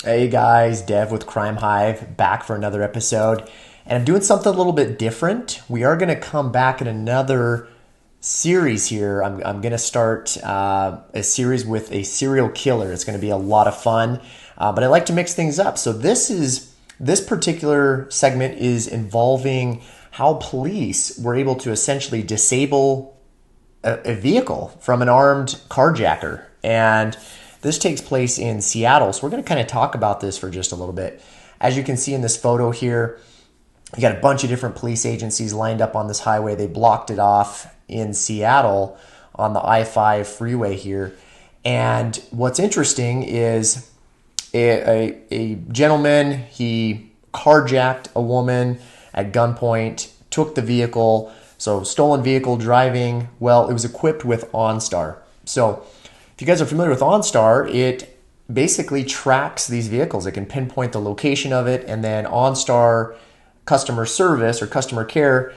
Hey guys, Dev with Crime Hive back for another episode. And I'm doing something a little bit different. We are going to come back in another series here. I'm going to start a series with a serial killer. It's going to be a lot of fun, but I like to mix things up. So this particular segment is involving how police were able to essentially disable a vehicle from an armed carjacker. And this takes place in Seattle, so we're going to kind of talk about this for just a little bit. As you can see in this photo here, you got a bunch of different police agencies lined up on this highway. They blocked it off in Seattle on the I-5 freeway here. And what's interesting is a gentleman, he carjacked a woman at gunpoint, took the vehicle. So stolen vehicle driving, well, it was equipped with OnStar. So if you guys are familiar with OnStar, it basically tracks these vehicles. It can pinpoint the location of it, and then OnStar customer service or customer care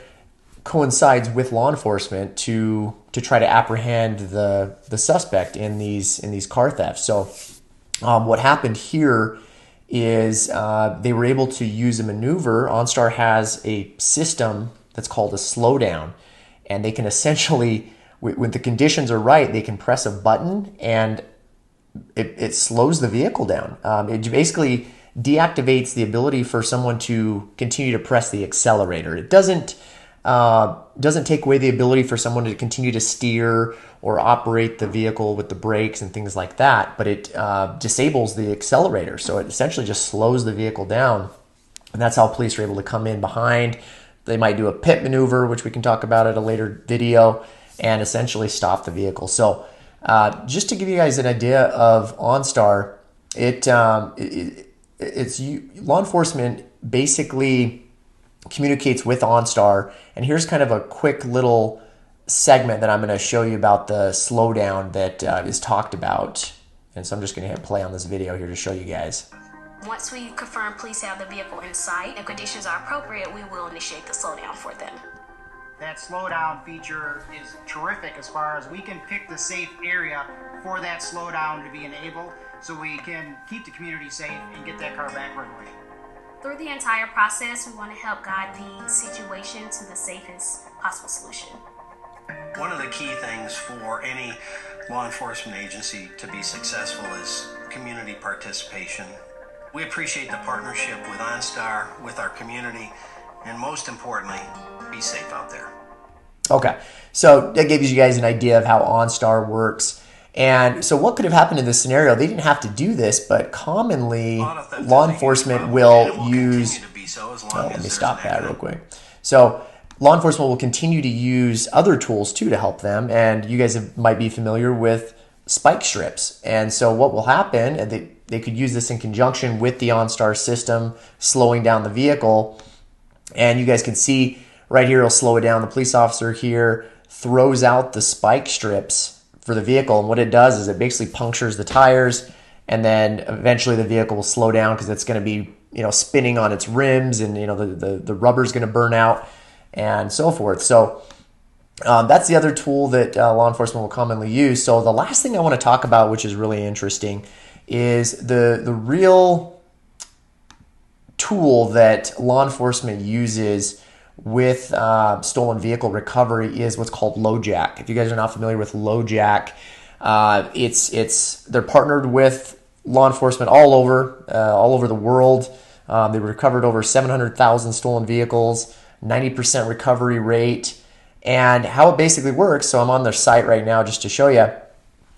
coincides with law enforcement to try to apprehend the suspect in these car thefts. So what happened here is they were able to use a maneuver. OnStar has a system that's called a slowdown, and they can essentially, when the conditions are right, they can press a button and it slows the vehicle down. It basically deactivates the ability for someone to continue to press the accelerator. It doesn't take away the ability for someone to continue to steer or operate the vehicle with the brakes and things like that, but it disables the accelerator. So it essentially just slows the vehicle down. And that's how police are able to come in behind. They might do a pit maneuver, which we can talk about at a later video, and essentially stop the vehicle. So just to give you guys an idea of OnStar, law enforcement basically communicates with OnStar. And here's kind of a quick little segment that I'm going to show you about the slowdown that is talked about. And so I'm just going to hit play on this video here to show you guys. Once we confirm police have the vehicle in sight and conditions are appropriate, we will initiate the slowdown for them. That slowdown feature is terrific as far as we can pick the safe area for that slowdown to be enabled so we can keep the community safe and get that car back right away. Through the entire process, we want to help guide the situation to the safest possible solution. One of the key things for any law enforcement agency to be successful is community participation. We appreciate the partnership with OnStar, with our community, and most importantly, be safe out there. Okay, so that gives you guys an idea of how OnStar works. And so what could have happened in this scenario? They didn't have to do this, but commonly law enforcement will use... let me stop that real quick. So law enforcement will continue to use other tools too to help them. And you guys might be familiar with spike strips. And so what will happen, and they could use this in conjunction with the OnStar system, slowing down the vehicle. And you guys can see right here, it'll slow it down. The police officer here throws out the spike strips for the vehicle. And what it does is it basically punctures the tires. And then eventually the vehicle will slow down because it's going to be, spinning on its rims, and, the rubber's going to burn out and so forth. So that's the other tool that law enforcement will commonly use. So the last thing I want to talk about, which is really interesting, is the real tool that law enforcement uses with stolen vehicle recovery is what's called LoJack. If you guys are not familiar with LoJack, they're partnered with law enforcement all over the world. They recovered over 700,000 stolen vehicles, 90% recovery rate. And how it basically works, so I'm on their site right now just to show you.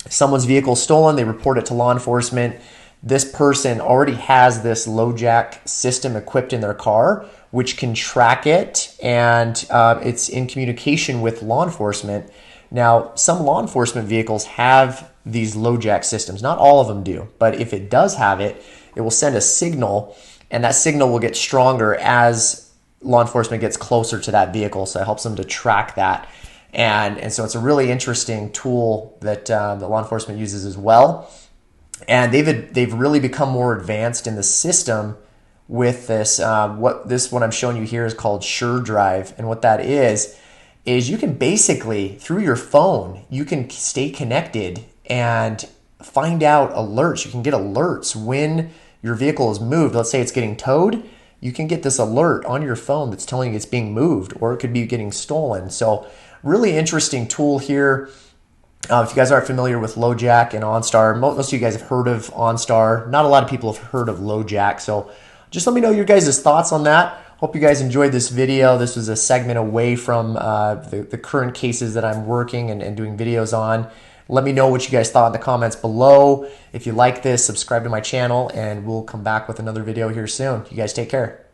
If someone's vehicle is stolen, they report it to law enforcement. This person already has this LoJack system equipped in their car, which can track it, and it's in communication with law enforcement. Now, some law enforcement vehicles have these LoJack systems. Not all of them do, but if it does have it, it will send a signal, and that signal will get stronger as law enforcement gets closer to that vehicle, so it helps them to track that. And so it's a really interesting tool that law enforcement uses as well. And they've really become more advanced in the system with this. What I'm showing you here is called SureDrive, and what that is you can basically, through your phone, you can stay connected and find out alerts. You can get alerts when your vehicle is moved, let's say it's getting towed, you can get this alert on your phone that's telling you it's being moved, or it could be getting stolen. So really interesting tool here. If you guys aren't familiar with LoJack and OnStar, most of you guys have heard of OnStar. Not a lot of people have heard of LoJack. So just let me know your guys' thoughts on that. Hope you guys enjoyed this video. This was a segment away from the current cases that I'm working and doing videos on. Let me know what you guys thought in the comments below. If you like this, subscribe to my channel, and we'll come back with another video here soon. You guys take care.